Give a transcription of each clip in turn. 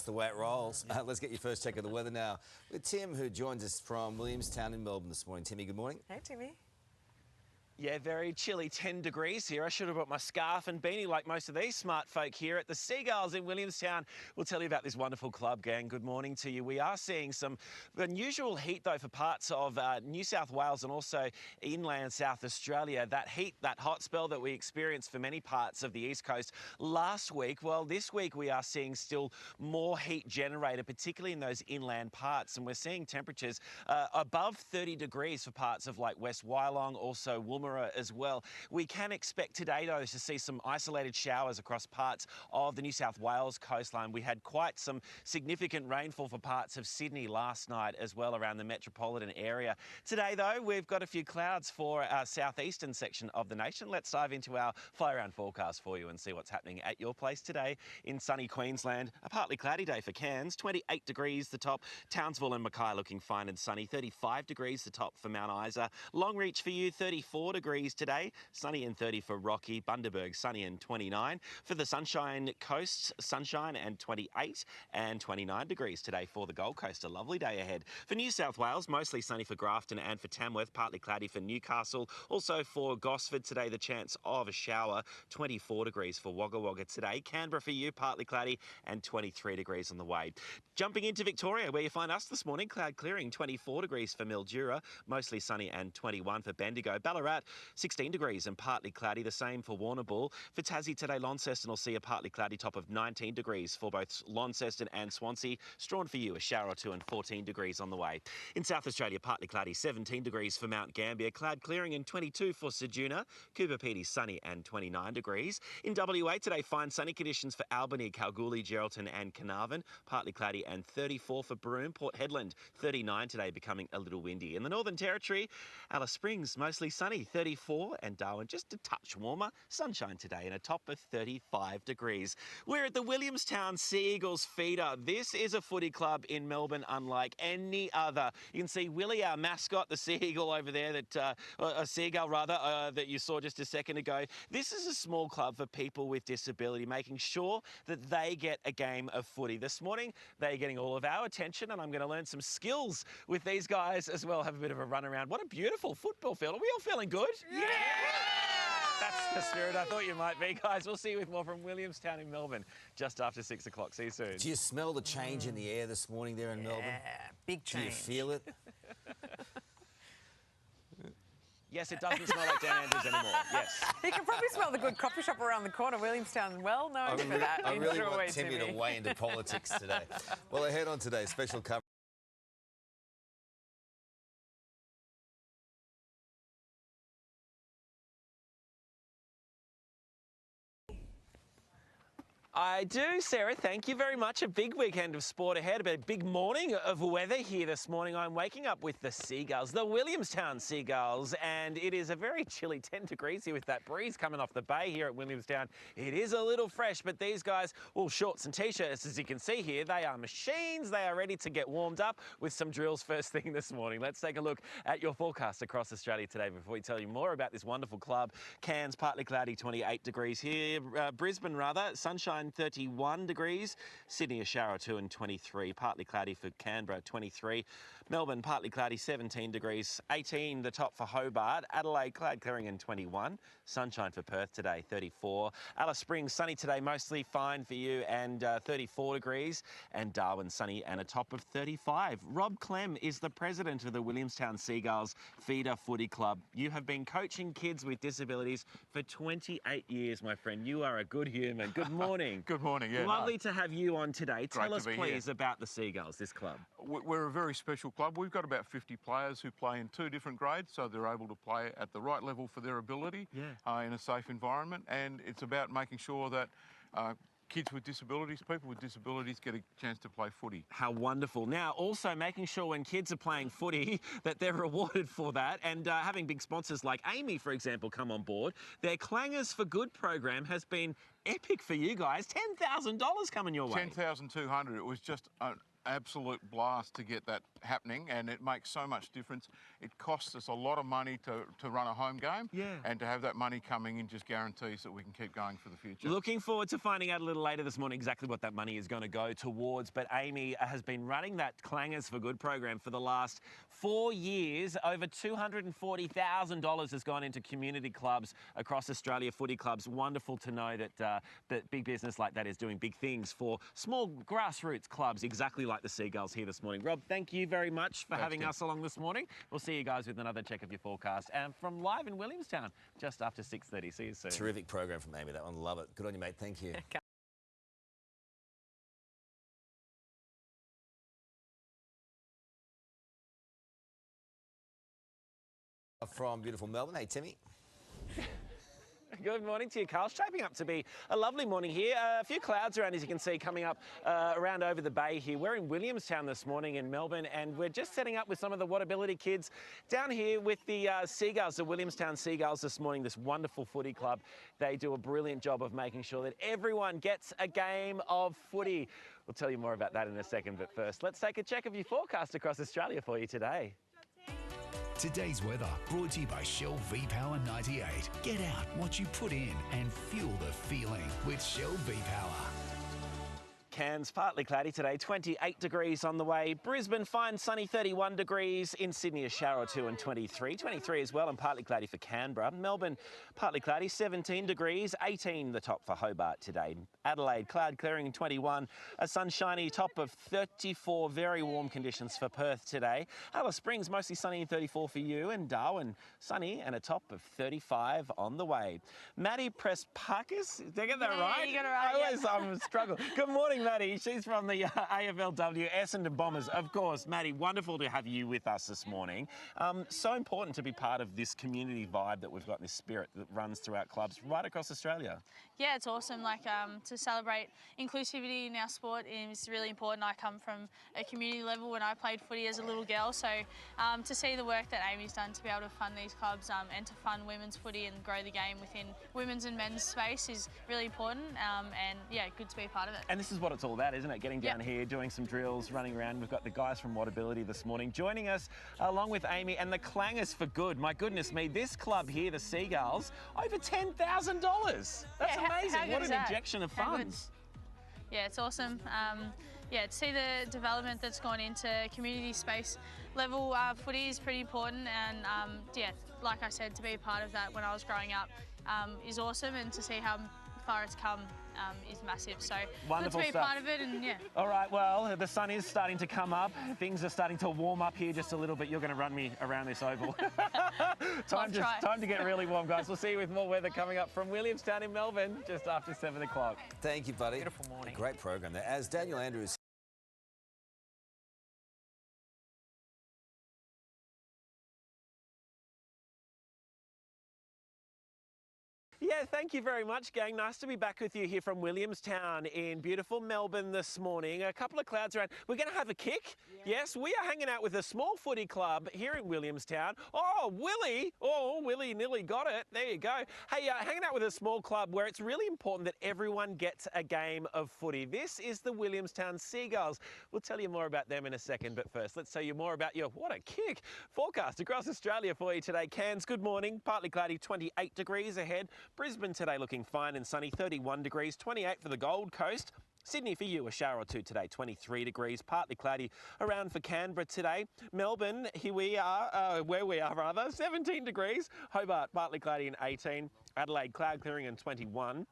That's the way it rolls. Let's get your first check of the weather now with Tim, who joins us from Williamstown in Melbourne this morning. Timmy, good morning. Hey, Timmy. Yeah, very chilly, 10 degrees here. I should have brought my scarf and beanie like most of these smart folk here at the Seagulls in Williamstown. We'll tell you about this wonderful club, gang. Good morning to you. We are seeing some unusual heat, though, for parts of New South Wales and also inland South Australia. That heat, that hot spell that we experienced for many parts of the East Coast last week, well, this week we are seeing still more heat generated, particularly in those inland parts. And we're seeing temperatures above 30 degrees for parts of like West Wyalong, also Woomera as well. We can expect today, though, to see some isolated showers across parts of the New South Wales coastline. We had quite some significant rainfall for parts of Sydney last night as well around the metropolitan area. Today, though, we've got a few clouds for our southeastern section of the nation. Let's dive into our fly-around forecast for you and see what's happening at your place today in sunny Queensland. A partly cloudy day for Cairns, 28 degrees the top. Townsville and Mackay looking fine and sunny, 35 degrees the top for Mount Isa. Longreach for you, 34 degrees today, sunny and 30 for Rocky. Bundaberg, sunny and 29. For the Sunshine Coast, sunshine and 28 and 29 degrees today for the Gold Coast. A lovely day ahead. For New South Wales, mostly sunny for Grafton and for Tamworth, partly cloudy for Newcastle. Also for Gosford today, the chance of a shower, 24 degrees for Wagga Wagga today. Canberra for you, partly cloudy and 23 degrees on the way. Jumping into Victoria, where you find us this morning, cloud clearing, 24 degrees for Mildura, mostly sunny and 21 for Bendigo. Ballarat, 16 degrees and partly cloudy, the same for Warrnambool. For Tassie today, Launceston will see a partly cloudy top of 19 degrees for both Launceston and Swansea. Strawn for you, a shower or two and 14 degrees on the way. In South Australia, partly cloudy, 17 degrees for Mount Gambier, cloud clearing and 22 for Ceduna. Cooper Pedy, sunny and 29 degrees. In WA today, fine sunny conditions for Albany, Kalgoorlie, Geraldton and Carnarvon, partly cloudy and 34 for Broome. Port Hedland, 39 today, becoming a little windy. In the Northern Territory, Alice Springs, mostly sunny, 34, and Darwin just a touch warmer, sunshine today and a top of 35 degrees. We're at the Williamstown Seagulls feeder. This is a footy club in Melbourne unlike any other. You can see Willie, our mascot, the seagull over there, a seagull rather, that you saw just a second ago. This is a small club for people with disability, making sure that they get a game of footy. This morning, they're getting all of our attention, and I'm going to learn some skills with these guys as well, have a bit of a run around. What a beautiful football field. Are we all feeling good? Yeah! That's the spirit I thought you might be, guys. We'll see you with more from Williamstown in Melbourne just after 6 o'clock. See you soon. Do you smell the change in the air this morning there in Melbourne? Yeah, big change. Do you feel it? Yes, it doesn't smell like Dan Andrews anymore. Yes. You can probably smell the good coffee shop around the corner, Williamstown, well known for that. I really Enjoy, want Timmy to weigh into politics today. Well, ahead on today's special coverage. I do, Sarah. Thank you very much. A big weekend of sport ahead, a big morning of weather here this morning. I'm waking up with the Seagulls, the Williamstown Seagulls, and it is a very chilly 10 degrees here with that breeze coming off the bay here at Williamstown. It is a little fresh, but these guys, well, shorts and T-shirts, as you can see here, they are machines. They are ready to get warmed up with some drills first thing this morning. Let's take a look at your forecast across Australia today before we tell you more about this wonderful club. Cairns, partly cloudy, 28 degrees here. Brisbane, rather, sunshine, 31 degrees. Sydney, a shower or two and 23. Partly cloudy for Canberra, 23. Melbourne, partly cloudy, 17 degrees. 18 the top for Hobart. Adelaide, cloud clearing and 21. Sunshine for Perth today, 34. Alice Springs, sunny today, mostly fine for you, and 34 degrees. And Darwin, sunny and a top of 35. Rob Clem is the president of the Williamstown Seagulls Feeder Footy Club. You have been coaching kids with disabilities for 28 years, my friend. You are a good human. Good morning. Good morning, yeah. Lovely to have you on today. Tell us, please, here. about the Seagulls, this club. We're a very special club. We've got about 50 players who play in 2 different grades, so they're able to play at the right level for their ability in a safe environment. And it's about making sure that kids with disabilities, people with disabilities get a chance to play footy. How wonderful. Now, also making sure when kids are playing footy that they're rewarded for that, and having big sponsors like AAMI, for example, come on board. Their Clangers for Good program has been epic for you guys. $10,000 coming your way. $10,200. It was just absolute blast to get that happening, and it makes so much difference. It costs us a lot of money to run a home game, and to have that money coming in just guarantees that we can keep going for the future. Looking forward to finding out a little later this morning exactly what that money is going to go towards. But AAMI has been running that Clangers for Good program for the last 4 years. Over $240,000 has gone into community clubs across Australia, footy clubs. Wonderful to know that that big business like that is doing big things for small grassroots clubs, exactly like the Seagulls here this morning. Rob, thank you very much for having us along this morning. We'll see you guys with another check of your forecast and from live in Williamstown just after 6:30. See you soon. Terrific program from AAMI, that one. Love it. Good on you, mate. Thank you. From beautiful Melbourne. Hey, Timmy. Good morning to you, Carl. Shaping up to be a lovely morning here. A few clouds around, as you can see, coming up around over the bay here. We're in Williamstown this morning in Melbourne, and we're just setting up with some of the Whatability kids down here with the Seagulls, the Williamstown Seagulls this morning, this wonderful footy club. They do a brilliant job of making sure that everyone gets a game of footy. We'll tell you more about that in a second, but first, let's take a check of your forecast across Australia for you today. Today's weather brought to you by Shell V-Power 98. Get out what you put in and fuel the feeling with Shell V-Power. Cairns partly cloudy today, 28 degrees on the way. Brisbane fine, sunny, 31 degrees. In Sydney a shower or two and 23 as well, and partly cloudy for Canberra. Melbourne partly cloudy, 17 degrees, 18 the top for Hobart today. Adelaide cloud clearing, 21. A sunshiny top of 34, very warm conditions for Perth today. Alice Springs mostly sunny and 34 for you, and Darwin sunny and a top of 35 on the way. Maddie Press-Parkis, did I get that right? You got it right. I always struggle. Good morning, Maddie. She's from the AFLW Essendon Bombers. Of course, Maddie, wonderful to have you with us this morning. So important to be part of this community vibe that we've got, this spirit that runs throughout clubs right across Australia. Yeah, it's awesome. To celebrate inclusivity in our sport is really important. I come from a community level when I played footy as a little girl, so to see the work that AAMI's done to be able to fund these clubs and to fund women's footy and grow the game within women's and men's space is really important, and yeah, good to be a part of it. And this is what it's all about, isn't it? Getting down here, doing some drills, running around. We've got the guys from Whatability this morning joining us along with AAMI and the Clangers for Good. My goodness me, this club here, the Seagulls, over $10,000. That's amazing. What an injection of funds. Yeah, it's awesome. Yeah, to see the development that's gone into community space level footy is pretty important, and yeah, like I said, to be a part of that when I was growing up is awesome, and to see how far it's come is massive. So wonderful good to be a part of it, and yeah. All right, well, the sun is starting to come up. Things are starting to warm up here just a little bit. You're going to run me around this oval. Time to get really warm, guys. We'll see you with more weather coming up from Williamstown in Melbourne just after 7 o'clock. Thank you, buddy. Beautiful morning. Great program there. As Daniel Andrews Yeah, thank you very much, gang. Nice to be back with you here from Williamstown in beautiful Melbourne this morning. A couple of clouds around. We're going to have a kick. Yeah. Yes, we are hanging out with a small footy club here in Williamstown. Oh, Willie. Oh, Willie nearly got it. There you go. Hey, hanging out with a small club where it's really important that everyone gets a game of footy. This is the Williamstown Seagulls. We'll tell you more about them in a second, but first, let's tell you more about your, what a kick, forecast across Australia for you today. Cairns, good morning. Partly cloudy, 28 degrees ahead. Brisbane today looking fine and sunny, 31 degrees, 28 for the Gold Coast. Sydney for you, a shower or two today, 23 degrees, partly cloudy around for Canberra today. Melbourne, here we are, where we are rather, 17 degrees. Hobart, partly cloudy and 18. Adelaide, cloud clearing and 21.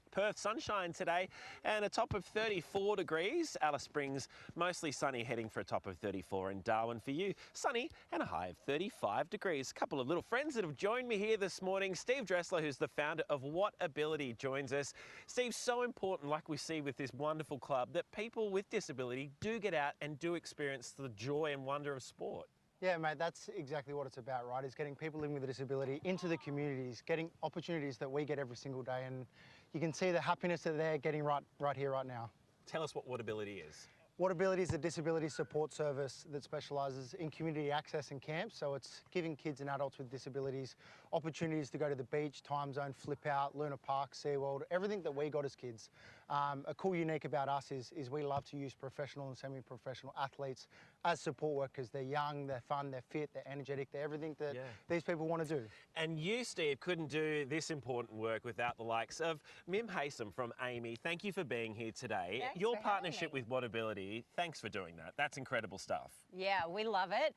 Perth, sunshine today and a top of 34 degrees. Alice Springs, mostly sunny, heading for a top of 34. And Darwin for you, sunny and a high of 35 degrees. A couple of little friends that have joined me here this morning. Steve Dressler, who's the founder of Whatability, joins us. Steve, so important, like we see with this wonderful club, that people with disability do get out and do experience the joy and wonder of sport. Yeah, mate, that's exactly what it's about, right? Is getting people living with a disability into the communities, getting opportunities that we get every single day, and you can see the happiness that they're getting right here, right now. Tell us what Whatability is. Whatability is a disability support service that specialises in community access and camps, so it's giving kids and adults with disabilities opportunities to go to the beach, time zone, flip out, Luna Park, SeaWorld, everything that we got as kids. A cool unique about us is we love to use professional and semi-professional athletes as support workers. They're young, they're fun, they're fit, they're energetic, they're everything that these people want to do. And you, Steve, couldn't do this important work without the likes of Mim Haysom from AAMI. Thank you for being here today. Thanks Your for partnership having me. with Whatability, thanks for doing that. That's incredible stuff. Yeah, we love it.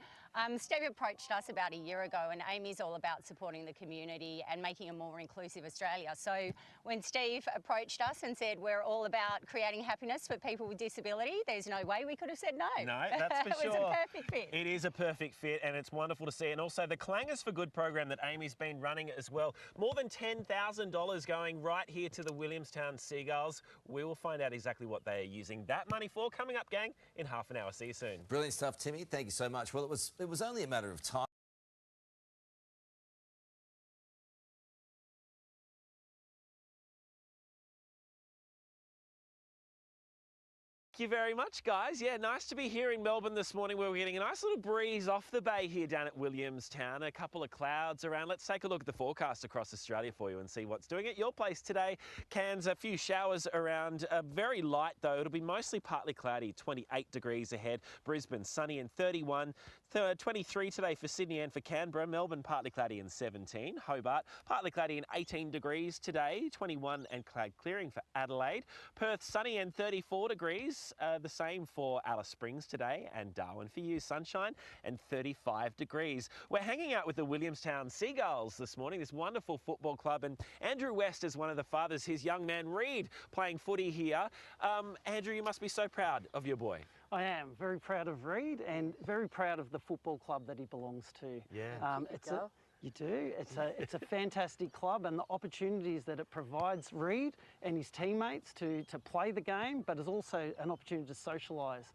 Steve approached us about a year ago, and AAMI's all about supporting the community and making a more inclusive Australia. So when Steve approached us and said we're all about creating happiness for people with disability, there's no way we could have said no. No, that's for sure. It was a perfect fit. It is a perfect fit, and it's wonderful to see. And also the Clangers for Good program that AAMI's been running as well. More than $10,000 going right here to the Williamstown Seagulls. We will find out exactly what they are using that money for coming up, gang, in half an hour. See you soon. Brilliant stuff, Timmy. Thank you so much. Well, it was only a matter of time. Thank you very much, guys. Yeah, nice to be here in Melbourne this morning where we're getting a nice little breeze off the bay here down at Williamstown. A couple of clouds around. Let's take a look at the forecast across Australia for you and see what's doing it. Your place today, Cairns, a few showers around. Very light, though. It'll be mostly partly cloudy, 28 degrees ahead. Brisbane, sunny and 31. 23 today for Sydney and for Canberra. Melbourne, partly cloudy and 17. Hobart, partly cloudy and 18 degrees today. 21 and cloud clearing for Adelaide. Perth, sunny and 34 degrees. The same for Alice Springs today, and Darwin for you, sunshine and 35 degrees. We're hanging out with the Williamstown Seagulls this morning, this wonderful football club, and Andrew West is one of the fathers, his young man Reed playing footy here. Andrew, you must be so proud of your boy. I am very proud of Reed and very proud of the football club that he belongs to. Yeah. You do. It's a fantastic club, and the opportunities that it provides Reed and his teammates to play the game, but is also an opportunity to socialise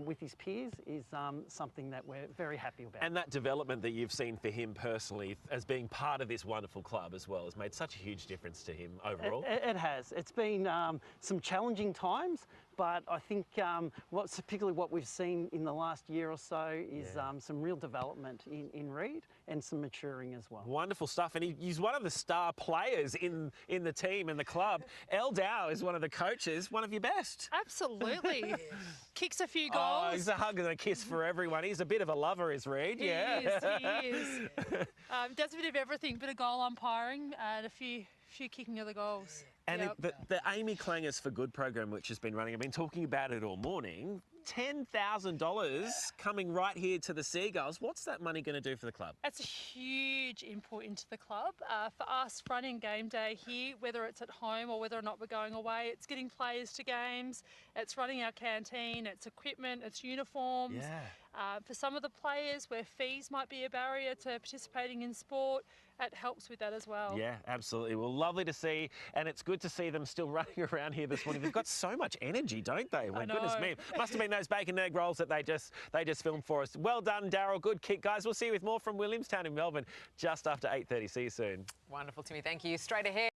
with his peers, is something that we're very happy about. And that development that you've seen for him personally as being part of this wonderful club as well has made such a huge difference to him overall. It has. It's been some challenging times, but I think particularly what we've seen in the last year or so is some real development in Reed and some maturing as well. Wonderful stuff, and he's one of the star players in the team and the club. El Dow is one of the coaches, one of your best. Absolutely. Kicks a few goals. Oh, he's a hug and a kiss for everyone. He's a bit of a lover, is Reed. He is. Does a bit of everything, bit of goal umpiring and a few kicking of the goals. And the AAMI Clangers for Good program, which has been running, I've been talking about it all morning. $10,000 coming right here to the Seagulls. What's that money going to do for the club? That's a huge input into the club. For us, running game day here, whether it's at home or whether or not we're going away, it's getting players to games, it's running our canteen, it's equipment, it's uniforms. For some of the players where fees might be a barrier to participating in sport, it helps with that as well. Yeah, absolutely. Well, lovely to see, and it's good to see them still running around here this morning. They've got so much energy, don't they? My goodness me. Must have been those bacon and egg rolls that they just filmed for us. Well done, Daryl. Good kick, guys. We'll see you with more from Williamstown in Melbourne just after 8:30. See you soon. Wonderful, Timmy. Thank you. Straight ahead.